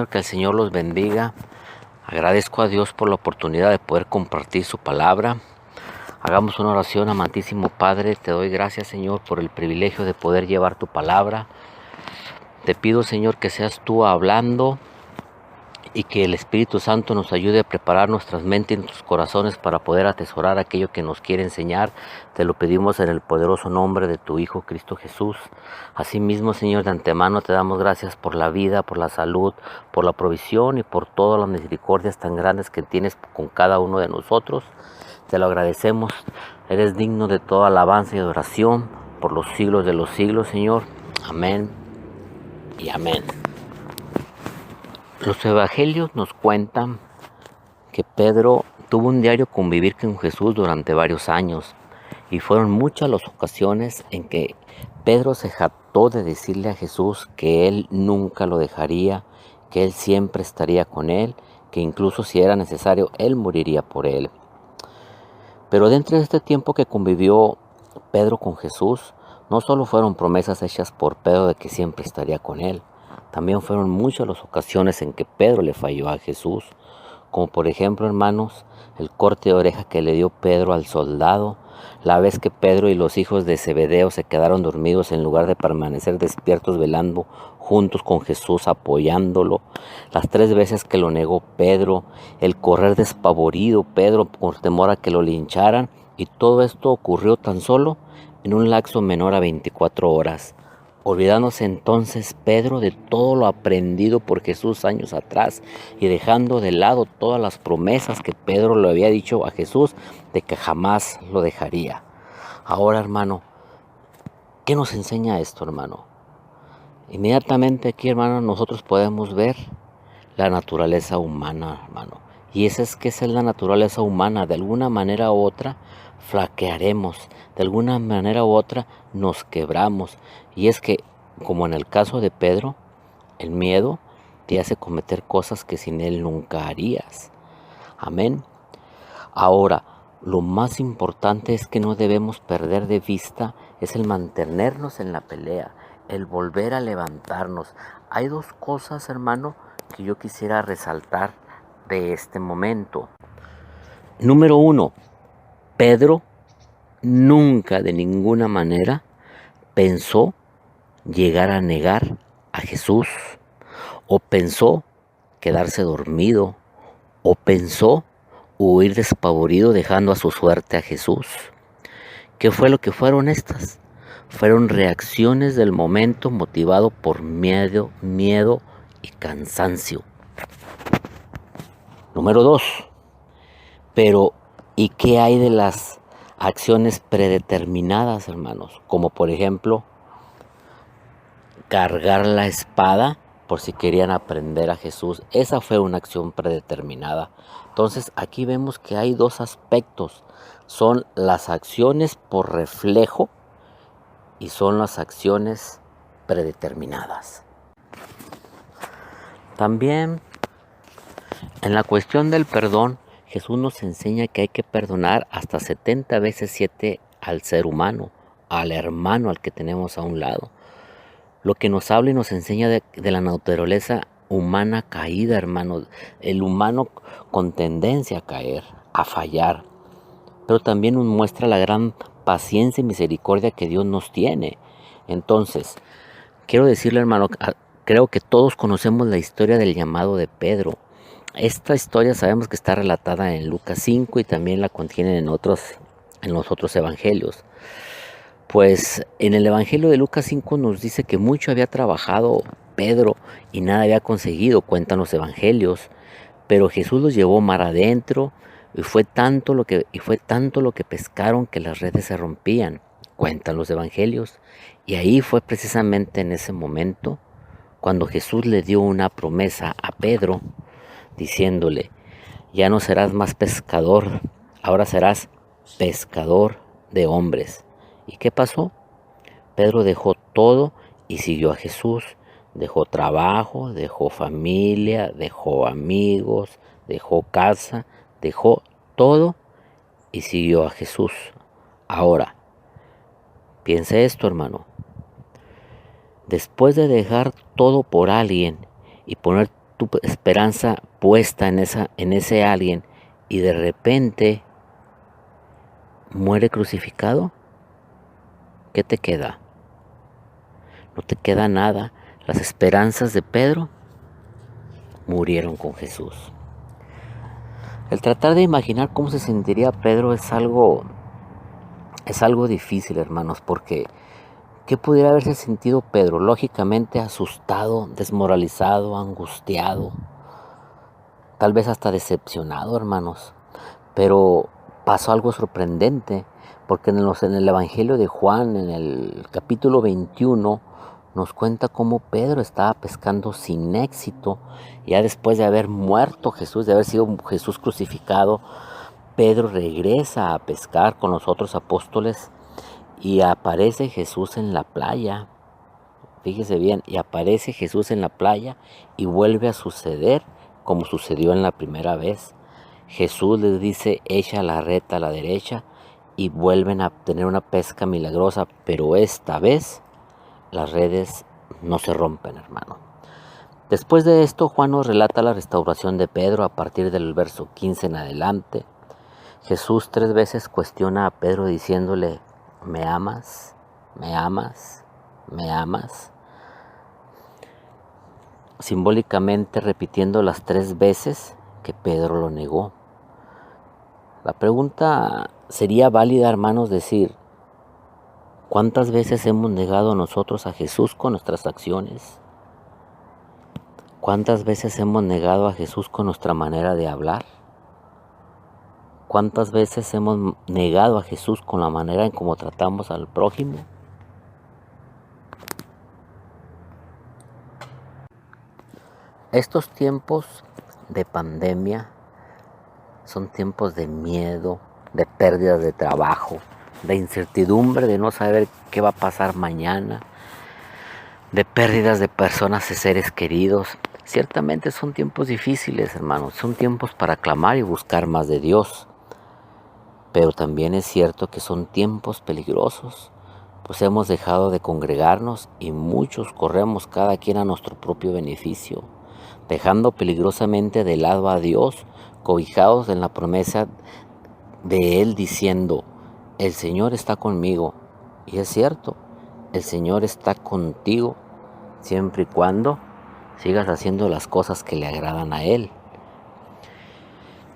Que el Señor los bendiga. Agradezco a Dios por la oportunidad de poder compartir su palabra. Hagamos una oración. Amantísimo Padre, te doy gracias, Señor, por el privilegio de poder llevar tu palabra. Te pido, Señor, que seas tú hablando y que el Espíritu Santo nos ayude a preparar nuestras mentes y nuestros corazones para poder atesorar aquello que nos quiere enseñar. Te lo pedimos en el poderoso nombre de tu Hijo Cristo Jesús. Asimismo, Señor, de antemano te damos gracias por la vida, por la salud, por la provisión y por todas las misericordias tan grandes que tienes con cada uno de nosotros. Te lo agradecemos. Eres digno de toda alabanza y adoración por los siglos de los siglos, Señor. Amén y amén. Los evangelios nos cuentan que Pedro tuvo un diario convivir con Jesús durante varios años y fueron muchas las ocasiones en que Pedro se jactó de decirle a Jesús que él nunca lo dejaría, que él siempre estaría con él, que incluso si era necesario él moriría por él. Pero dentro de este tiempo que convivió Pedro con Jesús, no solo fueron promesas hechas por Pedro de que siempre estaría con él, también fueron muchas las ocasiones en que Pedro le falló a Jesús, como por ejemplo, hermanos, el corte de oreja que le dio Pedro al soldado, la vez que Pedro y los hijos de Zebedeo se quedaron dormidos en lugar de permanecer despiertos velando juntos con Jesús apoyándolo, las 3 veces que lo negó Pedro, el correr despavorido Pedro por temor a que lo lincharan, y todo esto ocurrió tan solo en un lapso menor a 24 horas. Olvidándose entonces Pedro de todo lo aprendido por Jesús años atrás y dejando de lado todas las promesas que Pedro le había dicho a Jesús de que jamás lo dejaría. Ahora, hermano, ¿qué nos enseña esto, hermano? Inmediatamente aquí, hermano, nosotros podemos ver la naturaleza humana, hermano. Y esa es la naturaleza humana. De alguna manera u otra flaquearemos, de alguna manera u otra nos quebramos. Y es que, como en el caso de Pedro, el miedo te hace cometer cosas que sin él nunca harías. Amén. Ahora, lo más importante es que no debemos perder de vista es el mantenernos en la pelea, el volver a levantarnos. Hay 2 cosas, hermano, que yo quisiera resaltar de este momento. Número 1, Pedro nunca de ninguna manera pensó llegar a negar a Jesús, o pensó quedarse dormido, o pensó huir despavorido dejando a su suerte a Jesús. ¿Qué fue lo que fueron estas? Fueron reacciones del momento motivado por miedo y cansancio. Número 2. Pero, ¿y qué hay de las acciones predeterminadas, hermanos? Como por ejemplo, cargar la espada por si querían aprender a Jesús. Esa fue una acción predeterminada. Entonces aquí vemos que hay 2 aspectos. Son las acciones por reflejo y son las acciones predeterminadas. También en la cuestión del perdón, Jesús nos enseña que hay que perdonar hasta 70 veces 7 al ser humano, al hermano al que tenemos a un lado. Lo que nos habla y nos enseña de la naturaleza humana caída, hermano. El humano con tendencia a caer, a fallar. Pero también nos muestra la gran paciencia y misericordia que Dios nos tiene. Entonces, quiero decirle, hermano, creo que todos conocemos la historia del llamado de Pedro. Esta historia sabemos que está relatada en Lucas 5 y también la contienen en los otros evangelios. Pues en el evangelio de Lucas 5 nos dice que mucho había trabajado Pedro y nada había conseguido, cuentan los evangelios. Pero Jesús los llevó mar adentro y fue tanto lo que pescaron que las redes se rompían, cuentan los evangelios. Y ahí fue precisamente en ese momento cuando Jesús le dio una promesa a Pedro, diciéndole: ya no serás más pescador, ahora serás pescador de hombres. ¿Y qué pasó? Pedro dejó todo y siguió a Jesús. Dejó trabajo, dejó familia, dejó amigos, dejó casa, dejó todo y siguió a Jesús. Ahora, piense esto, hermano. Después de dejar todo por alguien y poner tu esperanza puesta en ese alguien y de repente muere crucificado, ¿qué te queda? No te queda nada. Las esperanzas de Pedro murieron con Jesús. El tratar de imaginar cómo se sentiría Pedro es algo difícil, hermanos, porque ¿qué pudiera haberse sentido Pedro? Lógicamente asustado, desmoralizado, angustiado, tal vez hasta decepcionado, hermanos. Pero pasó algo sorprendente, porque en el Evangelio de Juan, en el capítulo 21, nos cuenta cómo Pedro estaba pescando sin éxito, ya después de haber muerto Jesús, de haber sido Jesús crucificado. Pedro regresa a pescar con los otros apóstoles y aparece Jesús en la playa. Fíjese bien, y aparece Jesús en la playa y vuelve a suceder como sucedió en la primera vez. Jesús les dice, echa la red a la derecha, y vuelven a tener una pesca milagrosa, pero esta vez las redes no se rompen, hermano. Después de esto, Juan nos relata la restauración de Pedro a partir del verso 15 en adelante. Jesús 3 veces cuestiona a Pedro diciéndole, ¿me amas? ¿Me amas? ¿Me amas? Simbólicamente repitiendo las 3 veces que Pedro lo negó. La pregunta sería válida, hermanos, decir, ¿cuántas veces hemos negado nosotros a Jesús con nuestras acciones? ¿Cuántas veces hemos negado a Jesús con nuestra manera de hablar? ¿Cuántas veces hemos negado a Jesús con la manera en cómo tratamos al prójimo? Estos tiempos de pandemia son tiempos de miedo, de pérdidas de trabajo, de incertidumbre, de no saber qué va a pasar mañana, de pérdidas de personas y seres queridos. Ciertamente son tiempos difíciles, hermanos, son tiempos para clamar y buscar más de Dios. Pero también es cierto que son tiempos peligrosos, pues hemos dejado de congregarnos y muchos corremos cada quien a nuestro propio beneficio, dejando peligrosamente de lado a Dios, cobijados en la promesa de Él diciendo, el Señor está conmigo. Y es cierto, el Señor está contigo siempre y cuando sigas haciendo las cosas que le agradan a Él.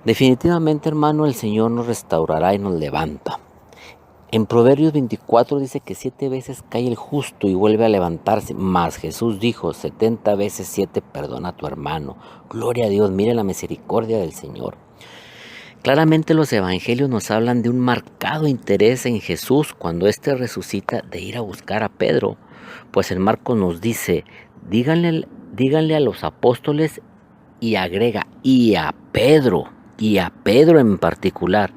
Definitivamente, hermano, el Señor nos restaurará y nos levanta. En Proverbios 24 dice que 7 veces cae el justo y vuelve a levantarse. Mas Jesús dijo, 70 veces 7 perdona a tu hermano. Gloria a Dios, mire la misericordia del Señor. Claramente los evangelios nos hablan de un marcado interés en Jesús cuando éste resucita de ir a buscar a Pedro. Pues en Marcos nos dice, díganle a los apóstoles y agrega, y a Pedro en particular.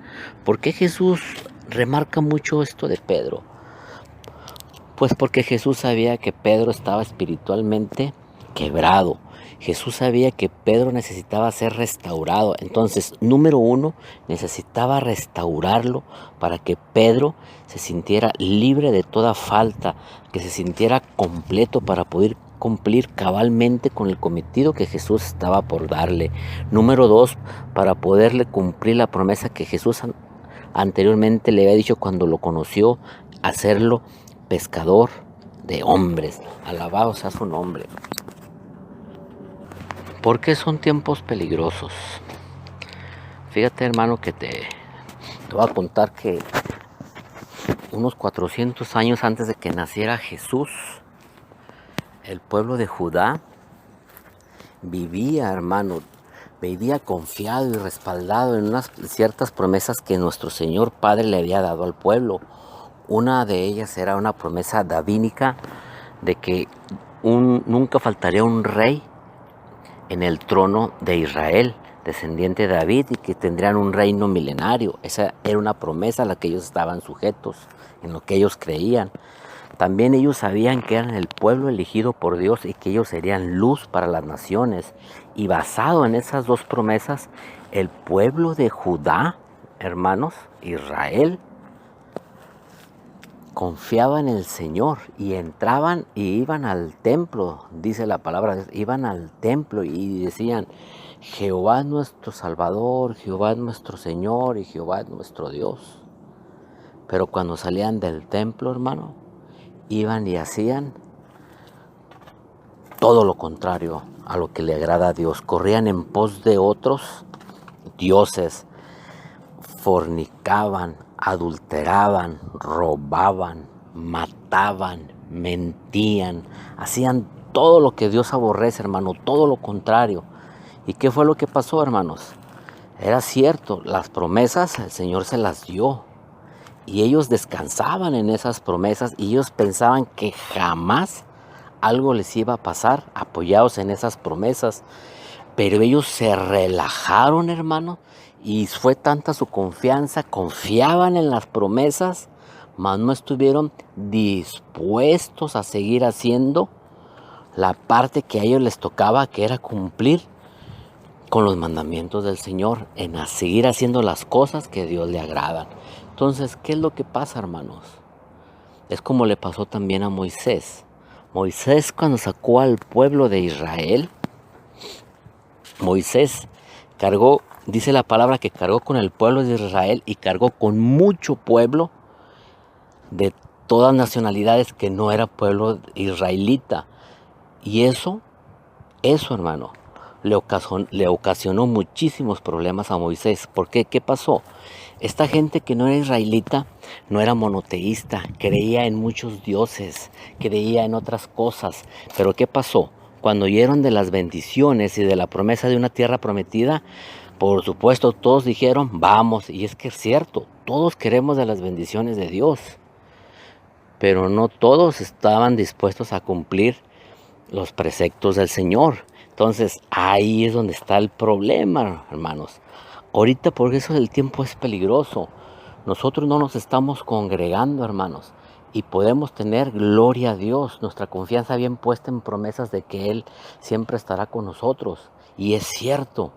¿Por qué Jesús remarca mucho esto de Pedro? Pues porque Jesús sabía que Pedro estaba espiritualmente quebrado. Jesús sabía que Pedro necesitaba ser restaurado. Entonces, número 1, necesitaba restaurarlo para que Pedro se sintiera libre de toda falta, que se sintiera completo para poder cumplir cabalmente con el cometido que Jesús estaba por darle. Número 2, para poderle cumplir la promesa que Jesús anteriormente le había dicho cuando lo conoció, hacerlo pescador de hombres. Alabado sea su nombre. Porque son tiempos peligrosos. Fíjate, hermano, que te voy a contar que unos 400 años antes de que naciera Jesús, el pueblo de Judá vivía, hermano, vivía confiado y respaldado en unas ciertas promesas que nuestro Señor Padre le había dado al pueblo. Una de ellas era una promesa davínica de que nunca faltaría un rey en el trono de Israel, descendiente de David, y que tendrían un reino milenario. Esa era una promesa a la que ellos estaban sujetos, en lo que ellos creían. También ellos sabían que eran el pueblo elegido por Dios y que ellos serían luz para las naciones. Y basado en esas dos promesas, el pueblo de Judá, hermanos, Israel, confiaban en el Señor y entraban y iban al templo, dice la palabra, iban al templo y decían, Jehová es nuestro Salvador, Jehová es nuestro Señor y Jehová es nuestro Dios. Pero cuando salían del templo, hermano, iban y hacían todo lo contrario a lo que le agrada a Dios. Corrían en pos de otros dioses, fornicaban, adulteraban, robaban, mataban, mentían, hacían todo lo que Dios aborrece, hermano, todo lo contrario. ¿Y qué fue lo que pasó, hermanos? Era cierto, las promesas el Señor se las dio y ellos descansaban en esas promesas y ellos pensaban que jamás algo les iba a pasar apoyados en esas promesas. Pero ellos se relajaron, hermano, y fue tanta su confianza, confiaban en las promesas, mas no estuvieron dispuestos a seguir haciendo la parte que a ellos les tocaba, que era cumplir con los mandamientos del Señor, en seguir haciendo las cosas que a Dios le agradan. Entonces, ¿qué es lo que pasa, hermanos? Es como le pasó también a Moisés. Moisés, cuando sacó al pueblo de Israel, Moisés cargó, dice la palabra que cargó con el pueblo de Israel y cargó con mucho pueblo de todas nacionalidades que no era pueblo israelita. Y eso hermano, le ocasionó muchísimos problemas a Moisés. ¿Por qué? ¿Qué pasó? Esta gente que no era israelita, no era monoteísta, creía en muchos dioses, creía en otras cosas. Pero ¿qué pasó? Cuando oyeron de las bendiciones y de la promesa de una tierra prometida, por supuesto todos dijeron, vamos. Y es que es cierto, todos queremos de las bendiciones de Dios. Pero no todos estaban dispuestos a cumplir los preceptos del Señor. Entonces ahí es donde está el problema, hermanos. Ahorita por eso el tiempo es peligroso. Nosotros no nos estamos congregando, hermanos, y podemos tener gloria a Dios, nuestra confianza bien puesta en promesas de que Él siempre estará con nosotros. Y es cierto,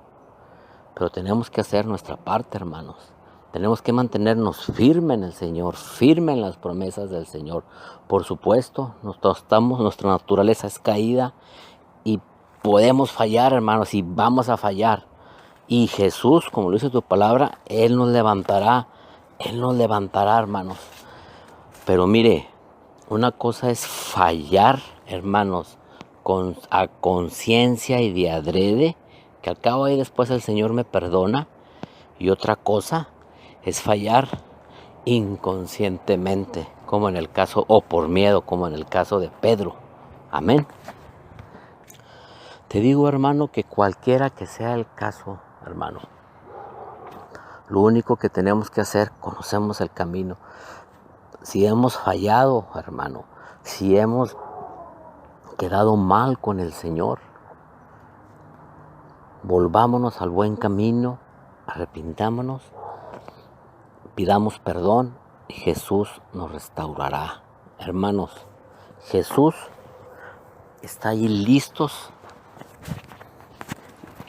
pero tenemos que hacer nuestra parte, hermanos. Tenemos que mantenernos firmes en el Señor, firmes en las promesas del Señor. Por supuesto, nuestra naturaleza es caída y podemos fallar, hermanos, y vamos a fallar. Y Jesús, como lo dice tu palabra, Él nos levantará, hermanos. Pero mire, una cosa es fallar, hermanos, a conciencia y de adrede, que al cabo ahí después el Señor me perdona. Y otra cosa es fallar inconscientemente, como en el caso, o por miedo, como en el caso de Pedro. Amén. Te digo, hermano, que cualquiera que sea el caso, hermano, lo único que tenemos que hacer, conocemos el camino. Si hemos fallado, hermano, si hemos quedado mal con el Señor, volvámonos al buen camino, arrepintámonos, pidamos perdón y Jesús nos restaurará. Hermanos, Jesús está ahí listos.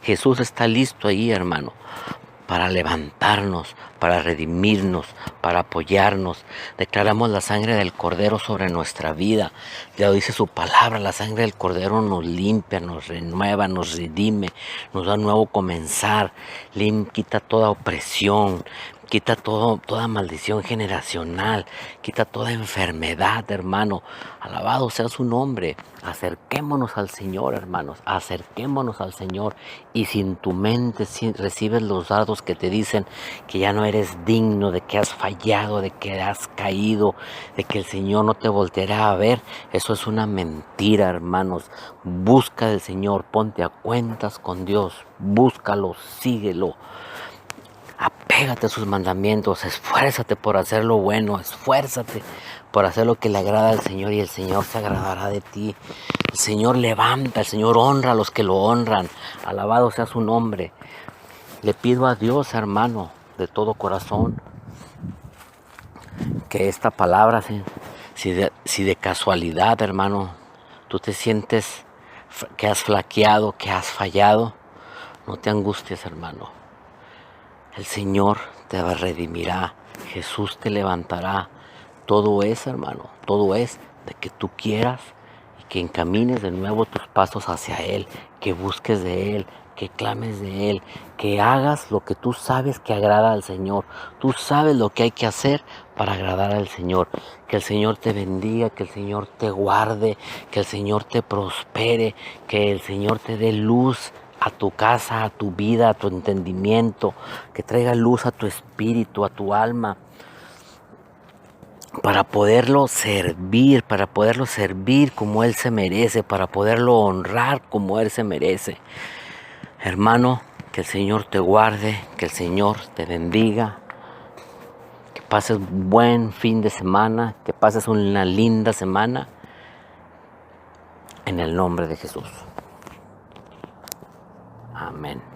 Jesús está listo ahí, hermano, para levantarnos, para redimirnos, para apoyarnos. Declaramos la sangre del Cordero sobre nuestra vida. Ya lo dice su palabra, la sangre del Cordero nos limpia, nos renueva, nos redime, nos da un nuevo comenzar, quita toda opresión, quita toda maldición generacional, quita toda enfermedad, hermano. Alabado sea su nombre. Acerquémonos al Señor, hermanos, acerquémonos al Señor. Y si en tu mente recibes los dardos que te dicen que ya no eres digno, de que has fallado, de que has caído, de que el Señor no te volteará a ver, eso es una mentira, hermanos. Busca del Señor, ponte a cuentas con Dios, búscalo, síguelo. Apégate a sus mandamientos, esfuérzate por hacer lo bueno, esfuérzate por hacer lo que le agrada al Señor y el Señor se agradará de ti. El Señor levanta, el Señor honra a los que lo honran. Alabado sea su nombre. Le pido a Dios, hermano, de todo corazón, que esta palabra, si de casualidad, hermano, tú te sientes que has flaqueado, que has fallado, no te angusties, hermano. El Señor te redimirá, Jesús te levantará, todo es, hermano, todo es de que tú quieras y que encamines de nuevo tus pasos hacia Él, que busques de Él, que clames de Él, que hagas lo que tú sabes que agrada al Señor. Tú sabes lo que hay que hacer para agradar al Señor. Que el Señor te bendiga, que el Señor te guarde, que el Señor te prospere, que el Señor te dé luz a tu casa, a tu vida, a tu entendimiento, que traiga luz a tu espíritu, a tu alma, para poderlo servir como Él se merece, para poderlo honrar como Él se merece. Hermano, que el Señor te guarde, que el Señor te bendiga, que pases buen fin de semana, que pases una linda semana, en el nombre de Jesús. Amén.